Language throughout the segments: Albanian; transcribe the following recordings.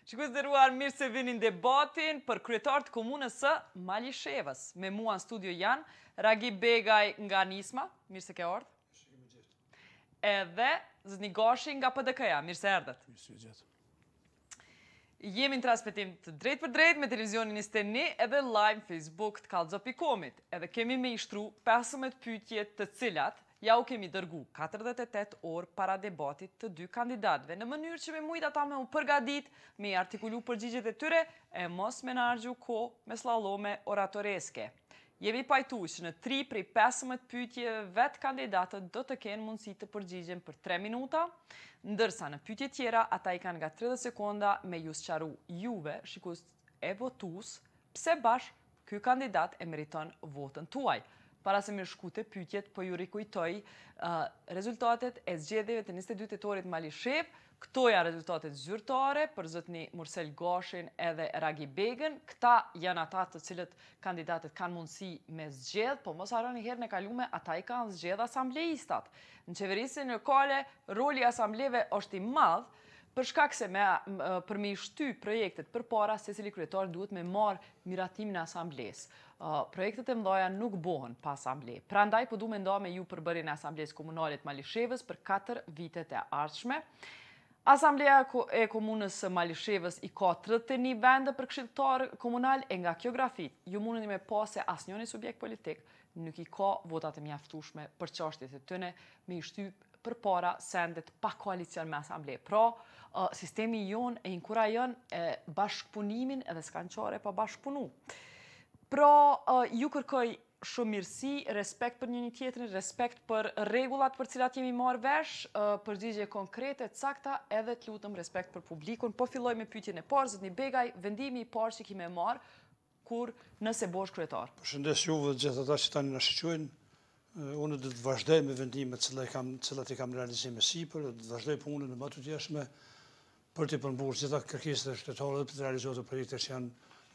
Shikues nderuar, mirë se vini në debatin për kryetar të komunës së Malishevës. Me mua në studio janë Ragip Begaj nga Nisma, mirë se ke ardhur. Edhe zëni Gashi nga PDK-ja, mirë se erdhët. Mirë se gjatë. Jemi në transmetim të drejt për drejt me televizionin 21 edhe live në Facebook të Kallxo.comit. Edhe kemi me ishtru 15 pyetje të cilat ja u kemi dërgu 48 orë para debatit të dy kandidatëve, në mënyrë që me mujt ata me u përgadit, me artikulu përgjigjet e tyre, e mos me në argju ko me slalome oratoreske. Jemi pajtu që në 3 prej 15 pyetje vetë kandidatët do të kenë mundësi të përgjigjen për 3 minuta, ndërsa në pyetje tjera ata i kanë nga 30 sekonda me ju sqaru juve, shikus e votus, pse bashk ky kandidat e meriton votën tuaj. Para se me shkute pyetjet, po ju rikujtoj rezultatet e zgjedhjeve të 22 tetorit Malishevë. Këto janë rezultatet zyrtare për zotni Mursel Gashin edhe Ragip Begën. Këta janë ata të cilët kandidatet kanë mundësi me zgjedh, po mos harroni herën e kalume, ata i kanë zgjedh asambleistat. Në qeverisin lokale, roli asambleve është i madh, për shkak se për me i shty projektet përpara, secili kryetar duhet me marrë miratimin e asamblesë. Projektet e mdhaja nuk bohen pa asamble. Prandaj po du me nda me ju përbërjen e asamblesë komunalit Malishevës për 4 vitet e ardhshme. Asambleja e komunës Malishevës i ka 31 vende për këshilltar komunal e nga kjo grafit. Ju mundeni me pa se asnjëni subjekt politik nuk i ka votat e mjaftueshme për çështjet e tyre me i shtyp përpara sendet pa koalicion me asamble. Pra, sistemi jon e inkurajon bashkëpunimin edhe s'kan qare pa bashkëpunu. Pra, ju kërkoj shumë mirësi, respekt për njëri tjetrin, respekt për rregullat për cilat jemi marrë vesh, përgjigje konkrete, sakta, edhe të lutem respekt për publikun. Po filloj me pyetjen e parë, zotni Begaj, vendimi i parë që kime marrë kur nëse bosh kryetar. Përshëndes juve dhe gjithë ata që tani na shiqojnë. Unë do të vazhdoj me vendimet cilat i kam realizim me sipër, do të vazhdoj punën e më të tjeshme për të përmbushur gjitha kërkesat e qytetarëve dhe për të realizuar projekte që janë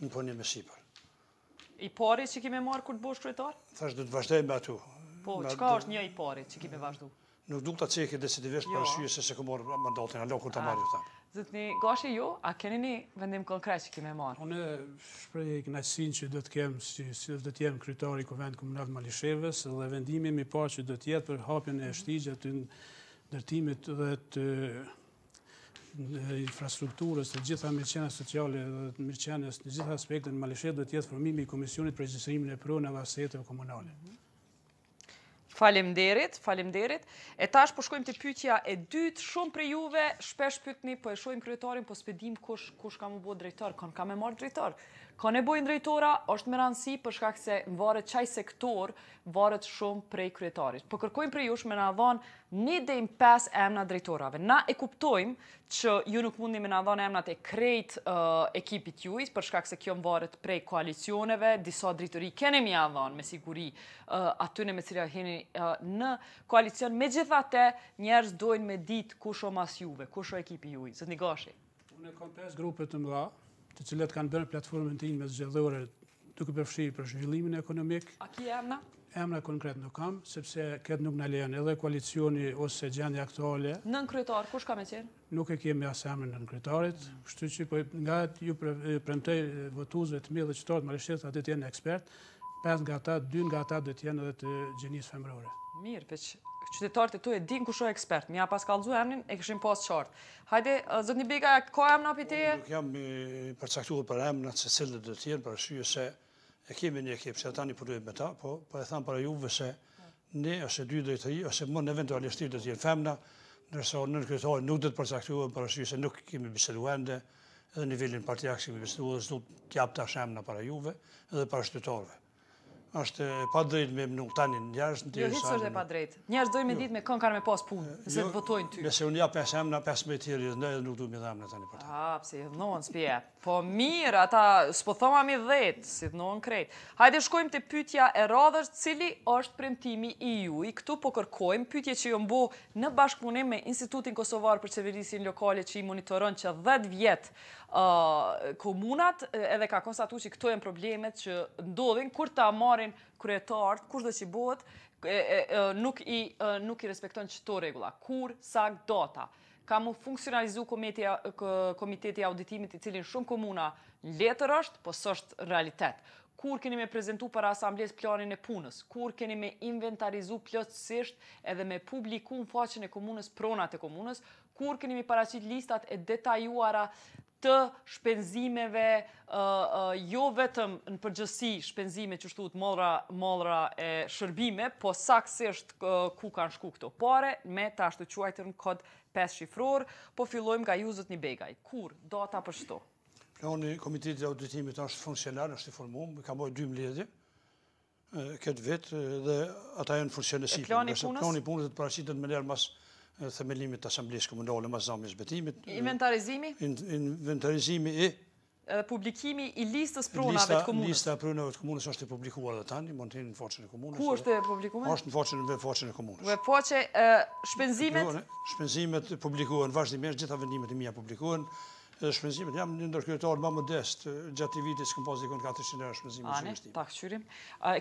në punim me sipër. I pari që kime marrë kur të bosh kryetar? Thash do të vazhdoj me ato. Po, çka është një i pari që kime vazhdu? Nuk duk ta cekë decisivisht për arsye se se kam marrë mandatin, alo kur ta marrë ta. Zotni Gashi, ju, a keni një vendim konkret që kime marrë? Unë shpreh kënaqësinë që do të kem si do të jem kryetari i Kuvendit Komunal të Malishevës dhe vendimi më i parë që do të jetë për hapjen e shtigjet të ndërtimit dhe të infrastrukturës të gjitha mirëqenies sociale dhe mirëqenies në gjitha aspektet në Malishevë do të jetë formimi i komisionit për regjistrimin e pronave aseteve komunale. Faleminderit. E tash po shkojmë te pyetja e dytë. Shumë prej juve shpesh pyetni, po e shohim kryetarin, po s'pedim kush ka më bë drejtor, ka më marr drejtor. Ka nevojë drejtora, është me rëndësi për shkak se varet çaj sektor, varet shumë prej kryetarit. Po kërkojmë prej jush me na dhënë 1 deri në 5 emra drejtorave. Na e kuptojmë që ju nuk mundi me na dhënë emrat e krejt ekipit juaj, për shkak se kjo varet prej koalicioneve, disa drejtori keni më ia dhënë me siguri atyne me cilat jeni në koalicion. Megjithatë, njerëz dojnë me ditë kush o mas juve, kush o ekipi juaj. Zotni Gashi. Unë kam 5 grupe të mëdha, të cilat kanë bërë platformën time zgjedhore duke përfshirë për zhvillimin ekonomik. A ki emra? Emra konkret nuk kam, sepse këtë nuk na lejon edhe koalicioni ose gjendja aktuale. Nën kryetar, kush ka me qenë? Nuk e kemi as emrin nën kryetarit, kështu që po nga ju premtoj votuesve të mirë dhe qytetarët Malishevës atë të jenë ekspert, 5 nga ata, 2 nga ata do të jenë edhe të gjinisë femërore. Mirë, veç qytetarët e tu e din kush është ekspert. Mja pas kallëzu emrin e kishim pas qartë. Hajde, zotni Begaj, ka emra për teje? Nuk jam përcaktuar për emrat se cilët do të jenë, për arsye se e kemi një ekip që tani punojmë me ta, po e tham para juve se ne ose 2 drejtori ose më në eventualisht do të jenë femna, ndërsa nën kryetari nuk do të përcaktuar për arsye se nuk kemi biseduar ende edhe nivelin partijak që kemi bestuar, dhe s'du t'jap tash emna para juve edhe para qytetarëve. Është pa drejt me mnu tani njerëz në Jo, hiç është e pa drejt. Njerëz dojnë me ditë me kënë kanë me pas punë, se të votojnë ty. Nëse unë jap 5 emna, 15 tjerë edhe nuk du me dhe emna tani për ta. Pse i dhënohen s'pje. Po mirë, ata s'po thoma mi 10, si dhënohen krejt. Hajde shkojmë te pyetja e radhës, cili është premtimi i juaj. Këtu po kërkojmë pyetje që ju mbo në bashkëpunim me Institutin Kosovar për Qeverisin Lokale që i monitoron që 10 vjet komunat, edhe ka konstatuar që këto janë problemet që ndodhin kur ta marrin kryetarët, kushdo që bëhet, nuk i respekton çto rregulla. Kur, sak, data. Ka mu funksionalizu komiteti auditimit i cilin shumë komuna në letër është, po s'është realitet. Kur keni me prezentu para asambles planin e punës, kur keni me inventarizu plotësisht edhe me publiku në faqen e komunës, pronat e komunës, kur keni me paraqit listat e detajuara të shpenzimeve, jo vetëm në përgjësi shpenzime që shtut mollra e shërbime, po saktësisht ku kanë shku këto pare, me ta ashtu quajtër në kod 5 shifror, po fillojmë nga ju zotni Begaj. Kur? Data për shto? Plani Komiteti Auditimit është funksionar, është i formum, ka bojë 2 mbledhje këtë vit dhe ata janë funksionesi. Plani punës? Plani punës të paraqitet më njerë mas themelimit të asamblesë komunale, mas zamjes betimit. Inventarizimi? Inventarizimi e edhe publikimi i listës pronave të komunës. Lista e pronave të komunës është e publikuar dhe tani, mund të jenë në faqen e komunës. Ku është e publikuar? Është në web faqen e komunës. Web faqe, shpenzimet? Shpenzimet publikohen vazhdimisht, gjitha vendimet e mia publikohen. Edhe shpenzimet jam një ndërkryetar më modest, gjatë i vitit s'kam pas dikon 400 euro shpenzimet. Ta këqyrim.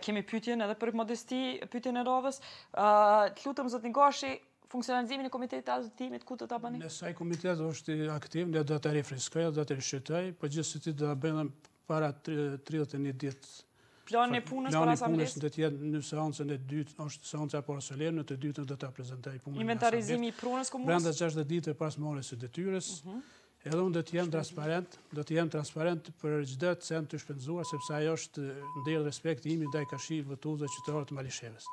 Kemi pyetjen edhe për modesti, pyetjen e radhës. Të lutem zotin Gashi, funksionalizimin e komitetit të auditimit, ku të ta bëni? Nëse ai komitet është aktiv, ne do ta rifriskoj, do ta rishqyrtoj, po gjithsesi do ta bëjmë para 31 ditë. Plani i punës para asamblesë? Plani i punës do të jetë në seancën e dytë, është seanca para solemne, në të dytën do ta prezantoj punën. Inventarizimi i pronës komunës? Brenda 60 ditë pas marrjes së detyrës. Edhe unë do të jem transparent për çdo cent të shpenzuar, sepse ajo është ndër respekti im ndaj Gashi votuesve qytetarë të Malishevës.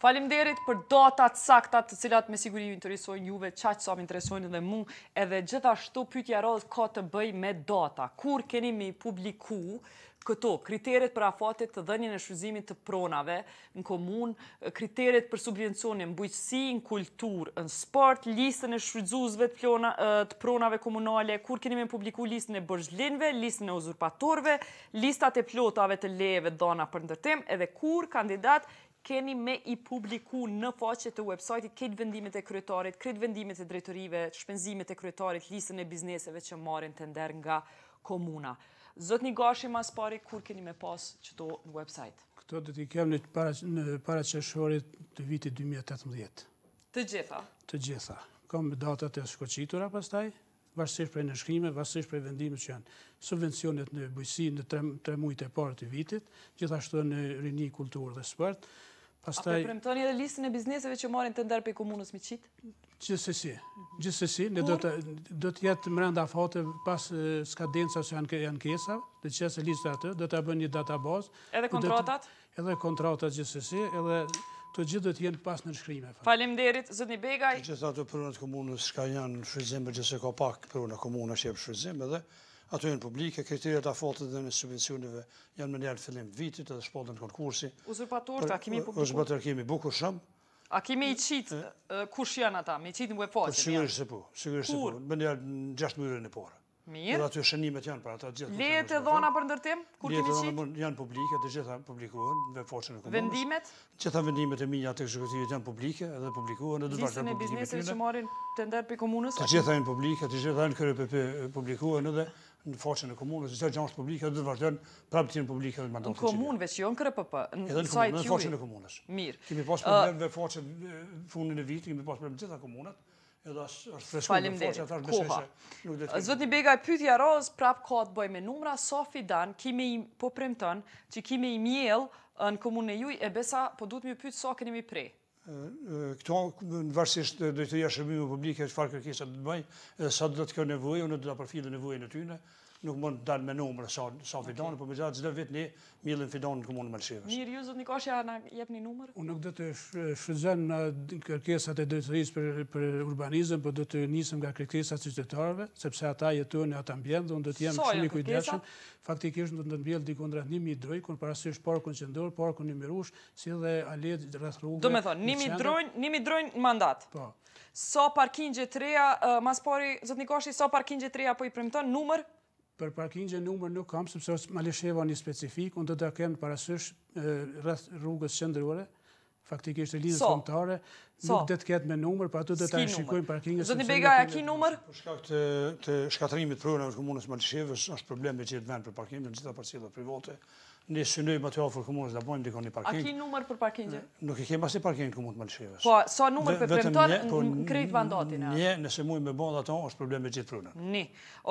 Faleminderit për datat sakta të cilat me siguri ju interesojnë juve, qaq sa më interesojnë edhe mu, edhe gjithashtu pyetja e radhës ka të bëj me data. Kur keni me publiku këto kriteret për afatet të dhënien e shfrytëzimit të pronave në komunë, kriteret për subvencione në bujqësi, në kulturë, në sport, listën e shfrytëzuesve të pronave komunale, kur keni me publiku listën e borxhlinëve, listën e uzurpatorëve, listat e plotave të lejeve dhëna për ndërtim, edhe kur kandidat keni me i publiku në faqet të websajtit këtë vendimet e kryetarit, këtë vendimet e drejtorive, shpenzimet e kryetarit, listën e bizneseve që marrin tender nga komuna. Zotni Gashi, mas pari, kur keni me pas qëto në website? Këto do t'i kem në paraqeshorit të vitit 2018. Të gjitha? Të gjitha. Kam datat e shkoqitura pastaj, varësisht prej nënshkrime, varësisht prej vendimit që janë subvencionet në bujqësi në 3 muajt e parë të vitit, gjithashtu në rini, kulturë dhe sport. Pastaj premtoni edhe listën e bizneseve që marrin tender pe komunës Miqit? Gjithsesi, ne do të jetë brenda afate pas skadencave që janë kesa, do të qesë lista atë, do ta bëjnë një databazë. Edhe kontratat? Edhe kontratat gjithsesi, edhe të gjithë do të jenë pas nënshkrime. Faleminderit, zotni Begaj. Gjithë ato pronat komunës që janë në shfrytëzim, përgjithëse ka pak prona komuna që jep shfrytëzim edhe ato janë publike, kriteret afatet dhe në subvencioneve janë më njerë fillim të vitit edhe shpallën konkursi. Uzurpatorët, a kemi publiku? Uzurpatorët kemi bukur shumë. A kemi i qitë, kush janë ata? Me i qitë në webfaqen? Sigurisht se po, më njerë në 6 mënyrën e parë. Mirë. Edhe aty shënimet janë për ata gjithë. Lejet e dhona për ndërtim, kur kemi qitë? Lejet janë publike, të gjitha publikohen në webfaqen e komunës. Vendimet? Gjitha vendimet e mia të ekzekutivit janë publike edhe publikohen edhe listën e bizneseve që marrin tender për komunës? Të gjitha janë publike, të gjitha janë KRPP publikohen edhe në faqen e komunës, çdo gjë është publike dhe vazhdon prapë të jenë publike edhe mandatet. Në komunë veç jo në KRPP, në sajt në faqen e komunës. Mirë. Kemi pas problem me faqen fundin e vitit, kemi pas problem gjitha komunat. Edhe është freskuar në faqe, ata besoj se nuk do të. Zotni Begaj, pyetja roz prap ka të bëjë me numra, sa fidan kemi po premton që kemi i miell në komunën e juaj e besa po duhet më pyet sa keni më prej. Këto varësisht drejtoria shërbimeve publike çfarë kërkesa do të bëj, sa do të ka nevojë, unë do ta përfilloj nevojën e tyre. nuk mund të dalë me numër sa fidonë, por me gjatë çdo vit ne millim fidonë në komunën Malishevës. Mirë, ju zot Gashi na jepni numër? Unë nuk do të shfrytëzoj në kërkesat e drejtorisë për urbanizëm, por do të nisem nga kërkesat e qytetarëve, sepse ata jetojnë në atë ambient dhe unë do të jem shumë i kujdesshëm. Faktikisht do të mbjell diku ndër 1000 dronj, kur parasysh parkun qendror, parkun numërush, si dhe alet rreth rrugëve. Do të thonë 1000 dronj në mandat. Po. Sa parkingje të reja, mas pari, zotni Gashi, sa parkingje të reja po i premton numër? Për parkingje numër nuk kam, sepse Malisheva një specifik, unë do të kem parasysh rreth rrugës qendrore, faktikisht e lidhës kombëtare, nuk do të ketë me numër, por ato do ta shikojmë parkingën. Zotni Begaj, a ki numër? Për shkak të shkatërimit të pronave të komunës Malishevës, është problem me gjithë vend për parkime në gjitha parcella private. Ne synojmë atë afër komunës ta bëjmë dikon një parking. A ki numër për parkingje? Nuk i kemi asnjë parking në komunën Malishevës. Po, sa numër për premton në krejt mandatin? Një, nëse mujmë me bën ato, është problem me gjithë pronën. Ni.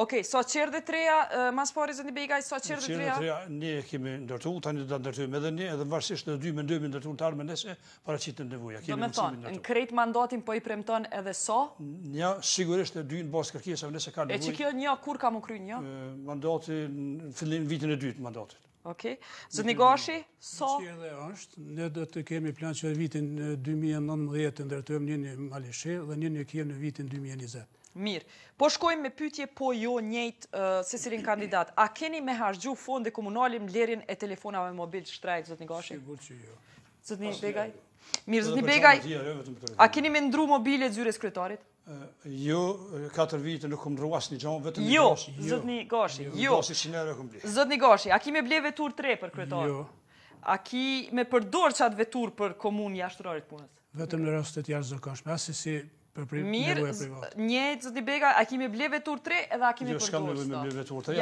Okej, sa qerdhe të reja, mas pari zotni Begaj, sa qerdhe të reja? Ne kemi ndërtu, tani do ta ndërtojmë edhe ne, edhe varësisht në 2 mendojmë ndërtu të ardhmen nëse paraqitet nevoja. Do të thonë, në krejt mandatin po i premton edhe sa? Ja, sigurisht e 2 në bazë kërkesave nëse ka nevojë. E që kjo një, kur ka më kry një? Mandati në fillim vitin e dytë mandatit. Okej. Zotni Gashi, sa? Që edhe është, ne do të kemi plan që vitin 2019 të ndërtojmë një në Malishevë dhe një kjerë në vitin 2020. Mirë. Po shkojmë me pyetje po jo njëjtë se cilin kandidat. A keni me harxhu fonde komunale mbledhjen e telefonave mobil shtrejt, zotni Gashi? Sigur që jo. Zotni Begaj? Mirë, zotni Begaj, a keni me ndru mobile zyres kryetarit? Jo, 4 vite nuk kom ndru asnjë gjë, vetëm Jo, zotni Gashi, jo. Zotni Gashi, a ki me ble vetur 3 për kryetar? Jo. A ki me përdor qatë vetur për komunë jashtërarit punës? Vetëm në rastet jashtëzakonshme, asesi për Mirë, njëjtë zotni Begaj, a ki me ble vetur 3 edhe a ki me përdor? Jo, s'kam me ble vetur 3,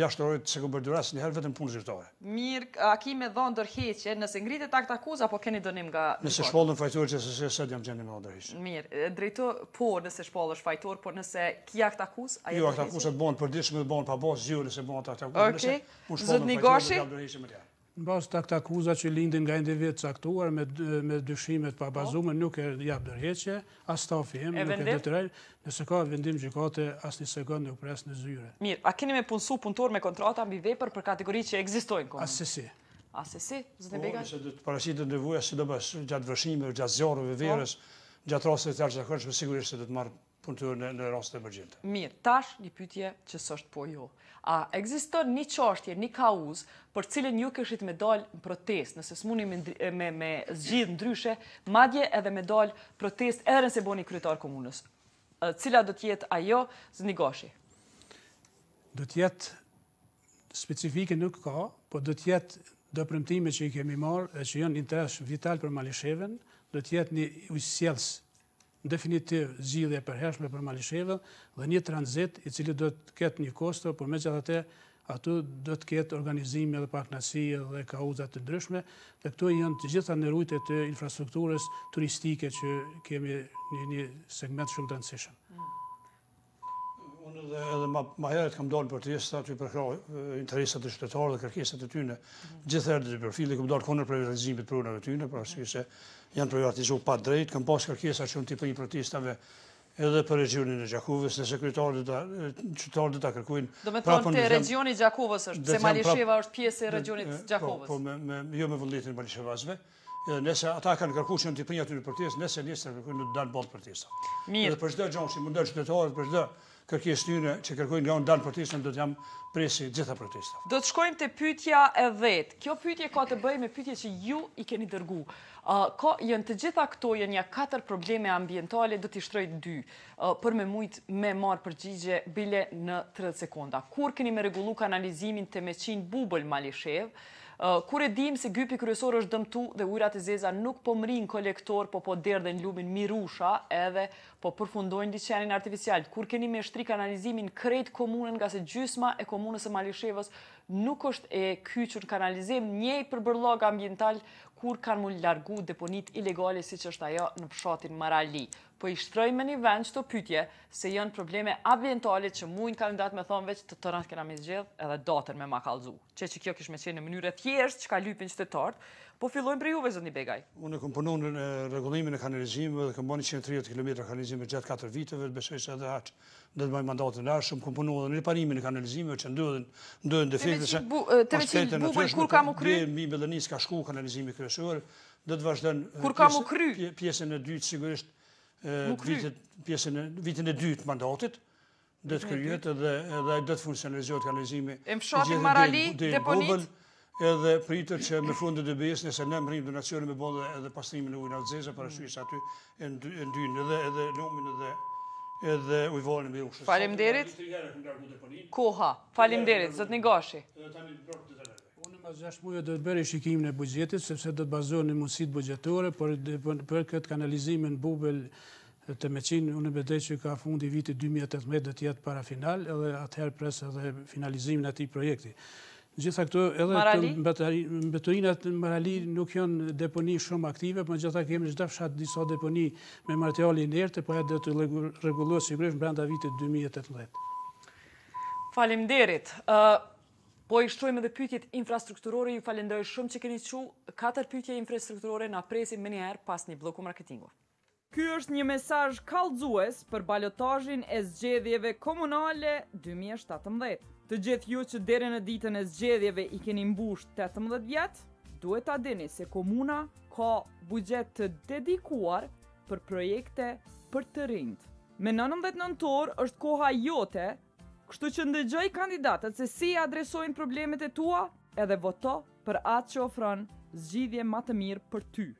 jashtërarit se kom përdor asnjëherë vetëm punë zyrtare. Mirë, a ki me dhënë ndërheqje nëse ngritet akt akuzë apo keni dënim nga Nëse shpallën fajtor që se sot jam gjendje me ndërheqje. Mirë, drejtor, po nëse shpallësh fajtor, po nëse ki akt akuzë, a jo akt akuzë bëhen përditshme, bëhen pa bazë zgjuar nëse bëhen akt akuzë. Okej. Zotni Gashi, në bazë të këta akuza që lindin nga individ caktuar me dyshimet pa bazume, nuk e jap ndërheqje, as stafi im nuk e detyrej, nëse ka vendim gjykate asnjë sekond nuk pres në zyre. Mirë, a keni me punësu punëtor me kontrata mbi vepër për kategori që ekzistojnë komunë? Asesi. Asesi, zotni Begaj? Nëse do të paraqitet nevoja sidomos gjatë vëshimeve, gjatë zjarreve verës, gjatë rasteve të jashtëzakonshme, sigurisht se do të marr punëtor në raste emergjente. Mirë, tash një pyetje që s'është po jo. A ekziston një çështje, një kauzë për cilën ju kishit me dalë në protestë, nëse s'muni me zgjidh ndryshe, madje edhe me dalë protestë edhe nëse bëni kryetar komunës. Cila do të jetë ajo, zotni Gashi? Do të jetë specifike nuk ka, por do të jetë do premtime që i kemi marrë e që janë interes vital për Malishevën, do të jetë një ujësjellës definitiv zgjidhje e përhershme për Malishevën dhe një tranzit i cili do të ketë një kosto, por megjithatë aty do të ketë organizime edhe partnerësi dhe kauza të ndryshme, dhe këto janë të gjitha nerujtjet e infrastrukturës turistike që kemi një segment shumë të rëndësishëm. Unë edhe ma herët kam dalë protesta aty për interesat e qytetarëve dhe kërkesat e tyre. Gjithherë të përfilli kam dalë kundër privatizimit të pronave tyre, për arsye se janë privatizuar pa drejt, kam pas kërkesa që unë tipë protestave edhe për regionin e Gjakovës, nëse qytetarët do ta kërkojnë. Do me thonë te regioni Gjakovës është, se Malisheva është pjesë e regionit Gjakovës. Po, jo me vullnetin e Malishevasve. Nëse ata kanë kërkuar që të tipë aty në protestë, nëse nesër kërkojnë të dalë ballë protesta. Mirë. Edhe për çdo gjë që mundon qytetarët, për çdo kërkesë tyre që kërkojnë nga dalë protestën, do të jam presi gjitha protestave. Do të shkojmë te pyetja e 10. Kjo pyetje ka të bëjë me pyetje që ju i keni dërgu. Janë të gjitha këto janë ja 4 probleme ambientale, do t'i shtroj 2 për me mujt me marr përgjigje bile në 30 sekonda. Kur keni me rregullu kanalizimin te Meqin Bubël Malishevë? Kur e dim se gypi kryesor është dëmtu dhe ujrat e zeza nuk po mrin kolektor, po derdhen lumin Mirusha edhe po përfundojnë liçenin artificial. Kur keni me shtri kanalizimin krejt komunën, nga se gjysma e komunës së Malishevës nuk është e kyçur kanalizim, njëj përbërllog ambiental kur kanë mu largu deponit ilegale siç është ajo në fshatin Marali. Po i shtroj me një vend qëto pytje se janë probleme ambientale që mujnë kandidat me thonë veç të tërat kena me zgjedh edhe datën me ma kallxu. Që kjo kish me qenë në mënyrë thjesht që ka lypin qytetarët, Po fillojmë për juve, zotni Begaj. Unë kam punuar në rregullimin e kanalizimit dhe kam bërë 130 km kanalizim gjatë 4 viteve, besoj se edhe atë do të bëj mandatin e ardhshëm, kam punuar në riparimin e kanalizimit që ndodhen defekte. 800 bubull kur kam u kry? Mbi Bellenis ka shku kanalizimi kryesor, do të vazhdon kur kam u kry? Pjesën e dytë sigurisht vitin e dytë mandatit. Do të kryhet edhe do të funksionalizohet kanalizimi. E mfshati Marali deponit edhe pritet që me fundit e BE-s nëse ne mrim donacione me bollë edhe pastrimin e ujit navzeze para shys aty e ndyn edhe lumin edhe ujëvorin me ushqim. Faleminderit. Koha. Faleminderit zotni Gashi. Unë mas 6 muaj do të bëri shikimin e buxhetit sepse do të bazohen në mundësitë buxhetore, por për këtë kanalizimin bubel të Meqin, unë besoj që ka fundi vitit 2018 do të jetë para final, edhe atëherë pres edhe finalizimin e atij projekti. Gjitha këto edhe mbeturinat në Marali nuk janë deponi shumë aktive, por megjithatë kemi çdo fshat disa deponi me materiale inerte, po do të rregullohet sigurisht brenda vitit 2018. Faleminderit. Po i shtrojmë edhe pyetjet infrastrukturore, ju falenderoj shumë që keni çu 4 pyetje infrastrukturore na presim më njëherë pas një bloku marketingu. Ky është një mesazh kallëzues për balotazhin e zgjedhjeve komunale 2017. Të gjithë ju që deri në ditën e zgjedhjeve i keni mbush 18 vjet, duhet ta dini se komuna ka buxhet të dedikuar për projekte për të rinjt. Me 19 nëntor është koha jote, kështu që ndëgjoj kandidatët se si adresojnë problemet e tua edhe voto për atë që ofron zgjidhje më të mirë për ty.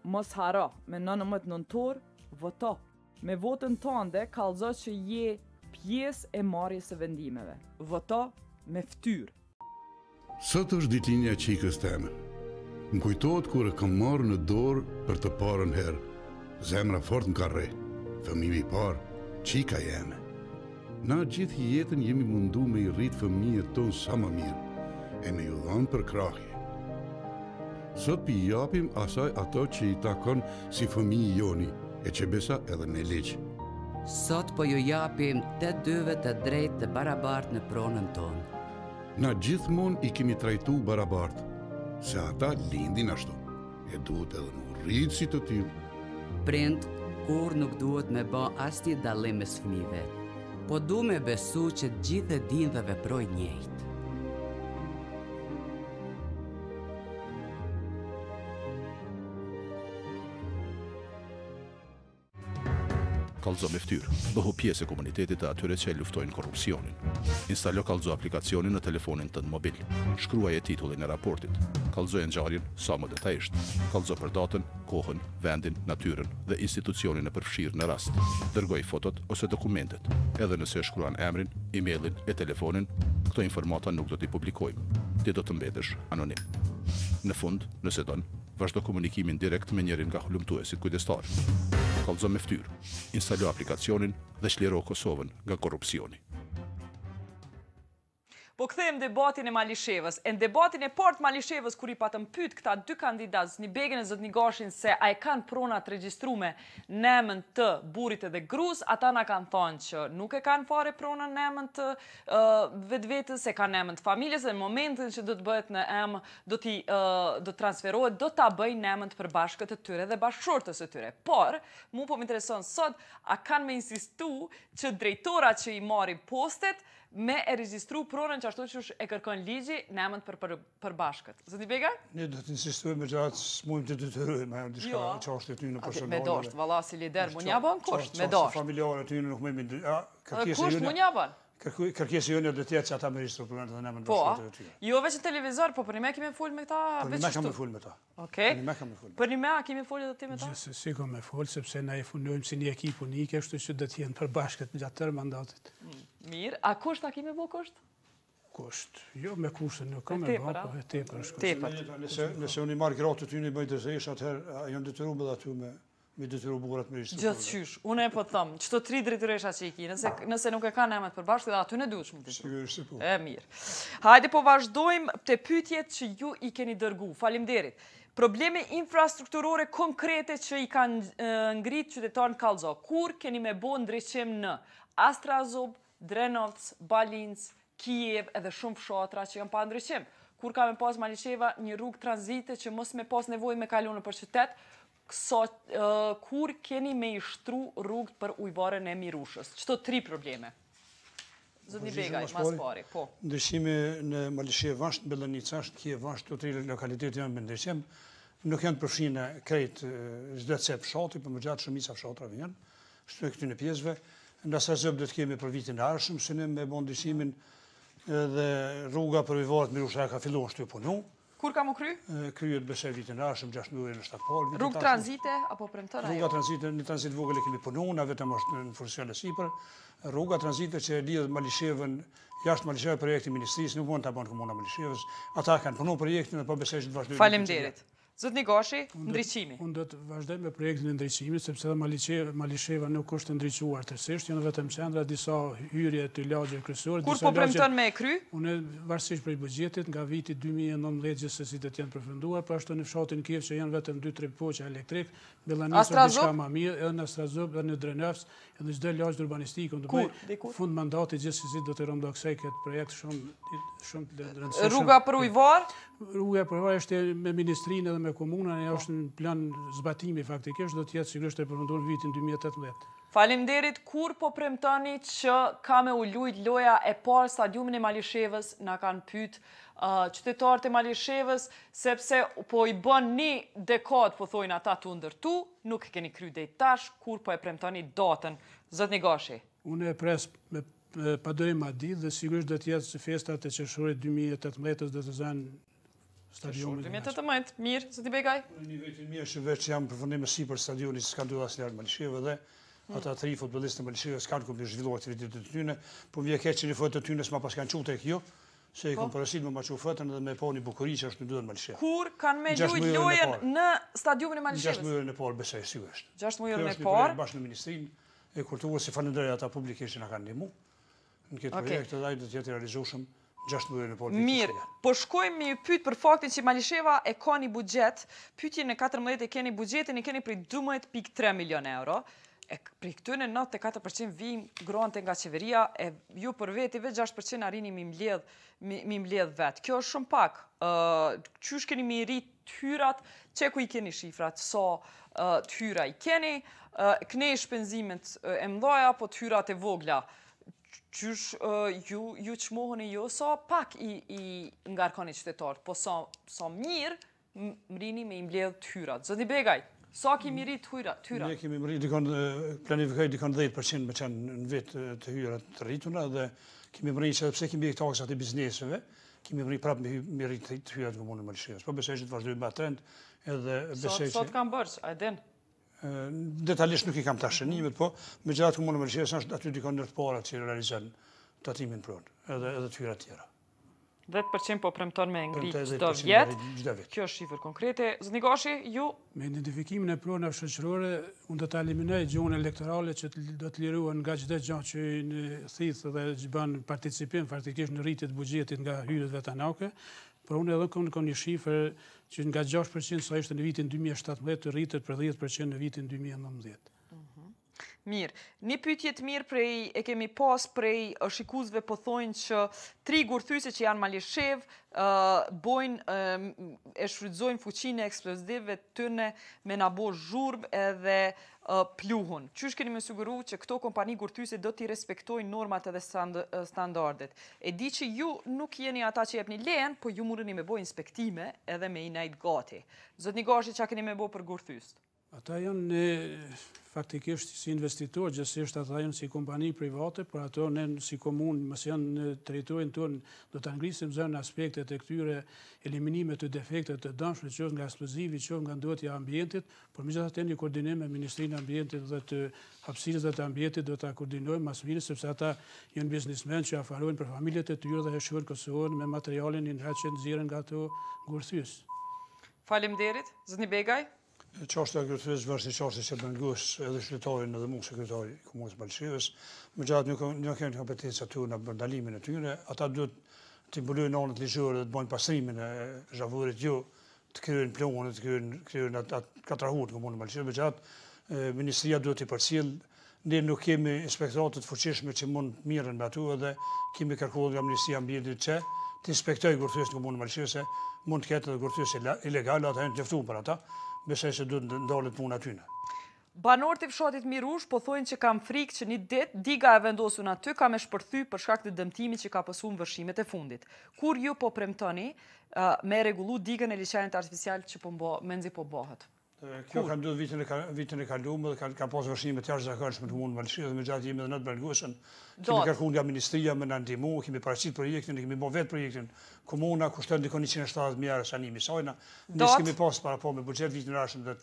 Mos haro, me 19 nëntor, voto. Me votën tënde kallëzo që je pjesë e marrjes së vendimeve. Voto me ftyrë. Sot është ditëlindja e çikës teme. Më kujtohet kur e kam marrë në dorë për të parën herë. Zemra fort më ka rre. Fëmijë i parë, çika jeme. Na gjithë jetën jemi mundu me i rrit fëmijët tonë sa më mirë, e me ju dhanë për krahje. Sot pi japim asaj ato që i takon si fëmijë joni, e që besa edhe me ligj. Sot po ju japim të dyve të drejtë të barabartë në pronën tonë. Na gjithmonë i kemi trajtu barabartë, se ata lindin ashtu, e duhet edhe në rritë si të tillë. Prind, kur nuk duhet me bë asnjë dallim mes fëmijëve, po du me besu që gjithë e din dhe veprojnë njëjtë. Kallxo me ftyrë, bëhu pjesë e komunitetit të atyre që luftojnë korrupsionin. Instalo Kallxo aplikacionin në telefonin tënd mobil. Shkruaje titullin e raportit. Kallxoje ngjarjen sa më detajisht. Kallxo për datën, kohën, vendin, natyrën dhe institucionin e përfshirë në rast. Dërgoj fotot ose dokumentet. Edhe nëse e shkruan emrin, emailin e telefonin, këto informata nuk do t'i publikojmë. Ti do të mbetesh anonim. Në fund, nëse don, vazhdo komunikimin direkt me njërin nga hulumtuesit kujdestar. Kallxo me ftyrë. Instalo aplikacionin dhe çliro Kosovën nga korrupsioni. Po kthehem debatin e Malishevës. E në debatin e partë Malishevës, kur i patëm pyet këta dy kandidatë, zotni Begën e zotni Gashin, se a e kanë pronat regjistrume në emën të burrit edhe gruas, ata na kanë thënë që nuk e kanë fare pronën në emën të vetvetes, se kanë në emën të familjes, dhe në momentin që do të bëhet në emër, do transferohet, do ta bëjnë në emën të përbashkët të tyre dhe bashkëshortës së tyre. Por, mu po më intereson sot, a kanë me insistu që drejtorat që i marrin postet me e regjistru pronën që ashtu që e kërkon ligji në emën përbashkët. Zoti Begaj? Ne do të insistojmë gjatë smujmë të detyrojmë ajo diçka çështje ty në personale. Me dosht, valla si lider, mund ja bën kusht, me dosht. Familjare ty nuk më kusht mund ja bën. Kërkesë jone do të jetë që ata me regjistru pronën në emën bashkëtorë të tyre. Jo vetëm televizor, po për një kemi fol me këta veç. Ne kemi fol me ta. Okej. Për një kemi fol edhe ti me ta? Si kam me fol, sepse na e fundojmë si një ekip unik, kështu që do të jenë përbashkët gjatë tërë mandatit. Mirë, a kusht a kemi bë kusht? Kusht, jo me kushtën, nuk kam me bë, po e tepër është kusht. Nëse unë i marr gratë ty në bëj dëzesh, atëherë janë detyruar edhe aty me detyru bukurat me regjistru. Gjithçysh, unë e po them, çto 3 drejtoresha që i ki, nëse nuk e kanë emët përbashkët, aty ne duhet shumë të. Sigurisht po. E mirë. Hajde po vazhdojmë te pyetjet që ju i keni dërgu. Faleminderit. Probleme infrastrukturore konkrete që i kanë ngrit qytetarët Kallxo. Kur keni me bë ndriçim në Astrazob, Drenovc, Balinc, Kijev edhe shumë fshatra që janë pa ndriçim? kur ka me pas Malisheva një rrugë tranzite që mos me pas nevojë me kalu në për qytet, kur keni me i shtru rrugët për ujbarën e Mirushës? Qëto 3 probleme? Zotni Begaj, mas pari, po. Ndryshimi në Malishevë vashtë, në Bellanica është, kje vashtë, të 3 lokalitete janë me ndryshim, nuk janë përfshirë krejt çdo cep fshati, për më gjatë shumica fshatrave janë, shtu këty në pjesëve. Ndasa zëb do të kemi për vitin e ardhshëm, synim me bon ndryshimin dhe rruga për ujvarët Mirusha ka filluar shtu punu. Kur ka mu kry? Kryet besoj vitin e ardhshëm, 6 muaj në shtatpol. Rrugë tranzite apo premtore? Rruga tranzite, një tranzit vogël e kemi punu, na vetëm është në funksion e sipër. Rruga tranzite që lidh Malishevën, jashtë Malishevë projekti ministrisë, nuk mund ta bën komuna Malishevës. Ata kanë punu projektin dhe po besoj që të vazhdojnë. Faleminderit. Zotni Gashi, ndryqimi. Unë do të vazhdoj me projektin e ndryqimit, sepse Malisheva nuk është ndryquar tërësisht, janë vetëm qendra, disa hyrje të lagje kryesore. Kur po premton me e kry? Unë varësisht prej buxhetit, nga viti 2019 gjithsesi do të jenë përfunduar, por ashtu në fshatin Kiev që janë vetëm 2-3 poqe elektrik, Bellanica diçka më mirë, edhe në Strazov, edhe në Drenevs, edhe çdo lagje urbanistik, fund mandati gjithsesi do të rëndoksej këtë projekt shumë të rëndësishëm. Rruga për ujvar? Rruga për ujvar është me ministrinë edhe me komunën, e është në plan zbatimi faktikisht, do të jetë sigurisht e përfunduar në vitin 2018. Faleminderit, kur po premtoni që ka me u lujt loja e parë stadiumin e Malishevës, na kanë pyet qytetarët e Malishevës, sepse po i bën një dekadë, po thojnë ata të ndërtu, nuk e keni kry deri tash, kur po e premtoni datën, zotni Gashi? Unë e pres me padorim madhi dhe sigurisht do të jetë festat e qershorit 2018 do të zanë stadiumin. 2018, mirë, zotni Begaj? Një vetë mirë që veç jam përfundim e sipër stadionit, s'ka ndodhur asnjëherë në Malishevë dhe ata 3 futbollistë në Malishevë s'kanë ku zhvilluar aktivitetet e tyre, po vjen keq që në foto të tyre s'ma pas kanë çuar tek jo, se i kam parasit me maçu fotën dhe me pa një bukuri që është në duhet Malishevë. Kur kanë me lujt lojën në stadiumin e Malishevës? 6 muaj në parë besoj sigurisht. 6 muaj në parë. parë. Bashkë në Ministrinë e Kulturës, si falenderoj ata publikisht që na kanë ndihmuar. Në këtë projekt edhe ai do të jetë i realizueshëm 6 muaj në parë. Mirë, po shkojmë me pyet për faktin që Malisheva e ka një buxhet, pyetjen e 14 e keni buxhetin, e keni prej 12.3 milion euro. E prej këtyre 94% vijnë grante nga qeveria, e ju për veti vetë 6% arrini mi mbledh vetë. Kjo është shumë pak. Qysh keni mi rrit hyrat, që ku i keni shifrat, sa hyra i keni, këne shpenzimet e mdhaja, po hyrat e vogla. Qysh ju qmohën e jo, sa pak i ngarkoni qytetarët, po sa mirë mrini me i mbledh hyrat. Zoti Begaj, sa kemi rrit hyra? Ne kemi rrit planifikoj dikon 10% me qenë në vetë të hyrat të rrituna dhe kemi rrit që pse kemi taksat e bizneseve, kemi rrit prapë me rrit të hyrat në komunën e Malishevës. Po besoj që të vazhdojmë me atë trend edhe besoj që... Sot kam bërç, a e din? Detajlisht nuk i kam tash shënimet, po megjithatë komunën e Malishevës është aty dikon ndër të parat që realizon tatimin pronë, edhe të hyrat tjera. 10% po premton me ngrit çdo vjet. Kjo është shifër konkrete. Zotni Gashi, ju? Me identifikimin e pronave shoqërore, unë do të eliminoj gjuhën elektorale që do të liruan nga çdo gjë që në thith dhe bën participim faktikisht në rritje të buxhetit nga hyrjet vetanake, por unë edhe kam një shifër që nga 6% sa ishte në vitin 2017 të rritet për 10% në vitin 2019. Mirë. Një pyetje të mirë e kemi pas prej shikuesve po thonë që 3 gurthyse që janë Malishevë e shfrytëzojnë fuqinë e eksplozivëve tyne me na bo zhurmë edhe pluhun. Qysh keni më siguru që këto kompani gurthyse do t'i respektojnë normat edhe standardet? E di që ju nuk jeni ata që jepni lejen, po ju mundeni me bo inspektime edhe me i najt gati. Zotni Gashi, çka keni me bo për gurthyst? Ata janë faktikisht si investitor, gjithsesht ata janë si kompani private, por ato ne si komunë, mësë janë në teritorin tonë, do të ngrisim zënë aspektet e këtyre eliminime të defektet të dëmshme, qoftë nga eksplozivi, qoftë nga ndotja e ambientit, por megjithatë një koordinim me Ministrinë e Ambientit dhe të hapësirës dhe të ambientit do ta koordinojmë mas miri, sepse ata janë biznesmen që afarojnë për familjet e tyre dhe e shkëlqysohen me materialin që nxjerrin nga ato gurthys. Faleminderit, zotni Begaj. Çështja e gurthys është një çështje që bëngos edhe qytetarin edhe mua sekretari i komunës së Malishevës. Megjithatë nuk kanë kompetenca të në ndalimin e tyre, ata duhet të mbulojnë anët ligjore dhe të bëjnë pastrimin e zhavurit jo të kryejnë planin, të kryejnë atë katrahut komunën e Malishevës. Megjithatë ministria duhet të përcjell. Ne nuk kemi inspektorate të fuqishme që mund të mirën me ato edhe kemi kërkuar nga Ministria e Ambientit që të inspektoj kurthyes në komunën Malishevë, se mund të ketë edhe kurthyes ilegale, ata janë të njoftuar për ata, besoj se duhet të ndalet puna aty. Banorët e fshatit Mirush po thojnë që kam frikë që një ditë diga e vendosur aty ka me shpërthy për shkak të dëmtimit që ka pësu në vërshimet e fundit. Kur ju po premtoni me regullu digën e liçenit artificial që menzi po bëhet? Kjo ka ndodhur vitin e kaluar dhe ka pas vërshime të jashtëzakonshme në komunën Malishevë dhe megjithatë jemi edhe në të Belgosën. Kemi kërkuar nga ministria me na ndihmu, kemi paraqitur projektin, kemi bërë vetë projektin. Komuna kushton dikon 170.000 euro sanimi i sajna. Ne kemi pas para po me buxhet vitin e ardhshëm dhe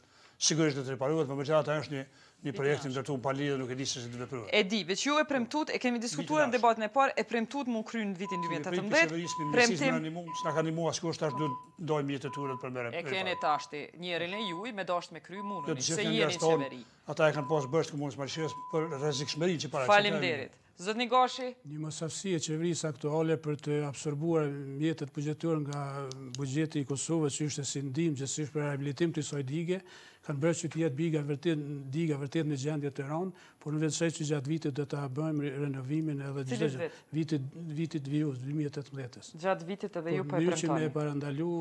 sigurisht do të riparohet, por megjithatë është një projekt i ndërtuar pa lidhje, nuk e di se si do të veprohet. E di, veç ju e premtut, e kemi diskutuar në debatin e parë, e premtut mu kryen në vitin 2018. Premtim s'na ka ndihmuar askush, tash do ndojmë jetëturet për merë. E keni tashti njërin e juaj me dashur me kry munën, se jeni qeveri. Ata e kanë pas bërë komunës Malishevës për rrezikshmërinë që paraqitet. Faleminderit. Zotni Gashi. Një mosafsi e qeverisë aktuale për të absorbuar mjetet buxhetor nga buxheti i Kosovës, që është si ndihmë gjithsesi për rehabilitim të kësaj dige, kanë bërë që të jetë diga vërtet në gjendje të rëndë, por në vetësaj që gjatë vitit do ta bëjmë renovimin edhe vitit vijus 2018. Gjatë vitit edhe ju po e premtoni. Që me parandalu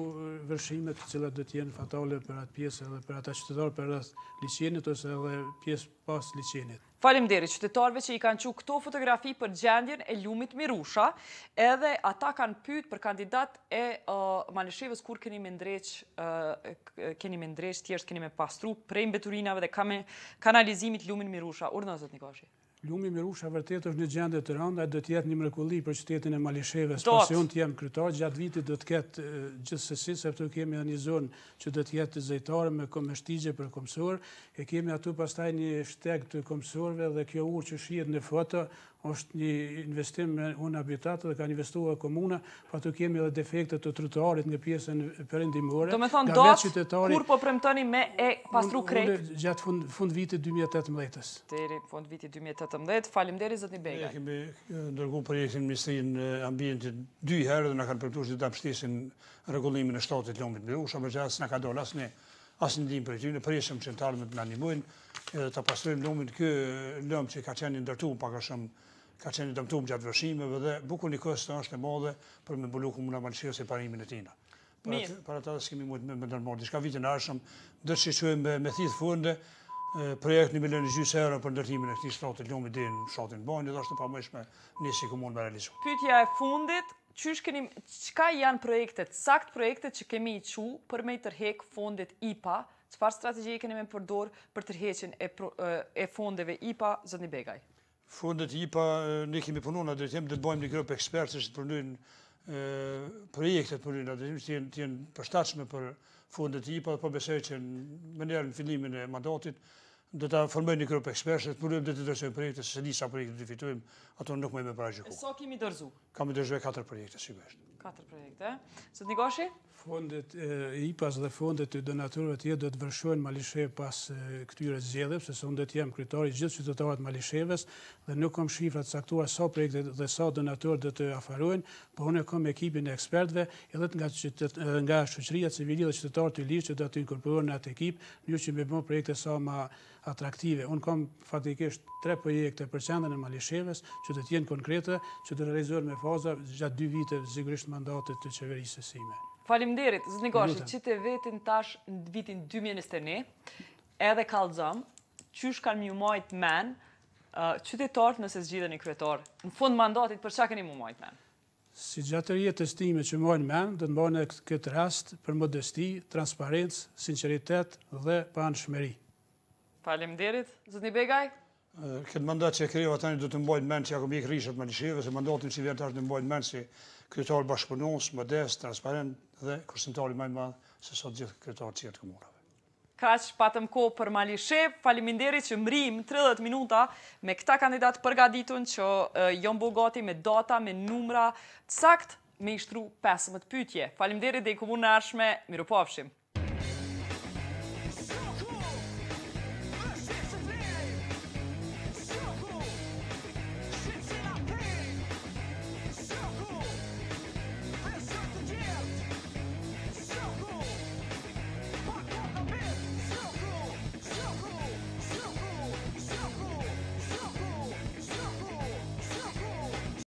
vërshimet të cilat do të jenë fatale për atë pjesë edhe për ata qytetarë për rreth liçenit ose edhe pjesë pas liçenit. Faleminderit qytetarëve që i kanë qenë këto fotografi për gjendjen e lumit Mirusha, edhe ata kanë pyet për kandidat e Malishevës kur keni me ndreq thjesht keni me pastru prej mbeturinave dhe kanalizimit lumin Mirusha. Urdhëron zotni Gashi. Lumi Mirusha vërtet është në gjendje të rëndë, do të jetë një mrekulli për qytetin e Malishevës. Pasi unë të jam kryetar, gjatë vitit do të ketë gjithsesi, sepse kemi një zonë që do të jetë zejtare me shtigje për komsor, e kemi atu pastaj një shteg të komsorëve dhe kjo urë që shihet në foto është një investim me unë habitat dhe ka investuar komuna, pa të kemi edhe defekte të trotuarit nga pjesën perëndimore. Do me thonë kur po premtoni me e pastru krejt? Gjatë fund vitit 2018. Deri fund vitit 2018. Faleminderit zotni Begaj. Ne kemi ndërguar projektin Ministrinë e Ambientit 2 herë dhe na kanë premtuar se do ta mbështesin rregullimin e shtatit lumit Mirusha, megjithatë s'na ka dalë asnjë ndihmë për ty, ne presim qendrët të na ndihmojnë edhe ta pastrojmë lumin. Ky lum që ka qenë ndërtuar pak a shumë ka qenë dëmtuar gjatë vërshimeve dhe bukur kosto është e madhe për me mbulu komuna Malishevës e parimin e tina. Para ata s'kemi mujt me ndërmarrë diçka vitin e ardhshëm, do të shiqojmë me thith funde projekt 1,5 milion euro për ndërtimin e këtij shtatit lumit deri në fshatin Banjë, dhe është e pamëshme nisi komunë me realizuar. Pyetja e fundit, çka janë projektet, sakt projektet që kemi i çu për me tërheq fondet IPA, çfarë strategji keni me përdor për tërheqjen e fondeve IPA, zotni Begaj? Fondet IPA, ne kemi punuar në drejtim, do të bëjmë një grup ekspertësh që të përndojnë projektet për në drejtim, të jenë përshtatshme për fondet IPA, po besoj që në fillimin e mandatit do ta formojmë një grup ekspertësh, të përndojmë dhe të dorëzojmë projekte, se di sa projekte do fitojmë, ato nuk më paraqitoj. Sa kemi dorëzu? Kam dorëzuar 4 projekte sigurisht. 4 projekte. Zotni Gashi? Fondet IPA-s dhe fondet e donatorëve të jetë do të vërshojnë Malishevë pas këtyre zgjedhjeve, sepse unë do të jem kryetari i gjithë qytetarëve të Malishevës dhe nuk kam shifrat saktuar sa projekte dhe sa donatorë do të afarojnë, por unë kam ekipin e ekspertëve edhe nga shoqëria civile dhe qytetarë të lirë që do të inkorporohen në atë ekip, në që me bën projekte sa më atraktive. Unë kam faktikisht 3 projekte për qendrën e Malishevës që do të jenë konkrete, që do realizohen me faza gjatë 2 vite sigurisht mandatit të qeverisë sime. Faleminderit, zotni Gashi, që të vetin tash në vitin 2021, edhe Kallxom, qysh kanë më majt men, qytetarët nëse zgjidheni kryetar, në fund mandatit për çka keni më majt men? Si gjatëria të time që mojnë men, do të mbajnë këtë rast për modesti, transparencë, sinqeritet dhe panshmëri. Faleminderit, zotni Begaj. Këtë mandat që e kriju tani do të mbajnë men që Jakob Rishat Malishevës, se mandatin që vjen tash do mbajnë men si kryetar bashkëpunues, modest, transparent dhe kërcëntari më i madh se sot gjithë kryetarët të komunave. Kaq patëm kohë për Malishevë. Faleminderit që mrim 30 minuta me këta kandidat përgatitun që janë bogati me data, me numra të sakt me i shtru 15 pyetje. Faleminderit dhe i komunë ardhshme, mirupafshim.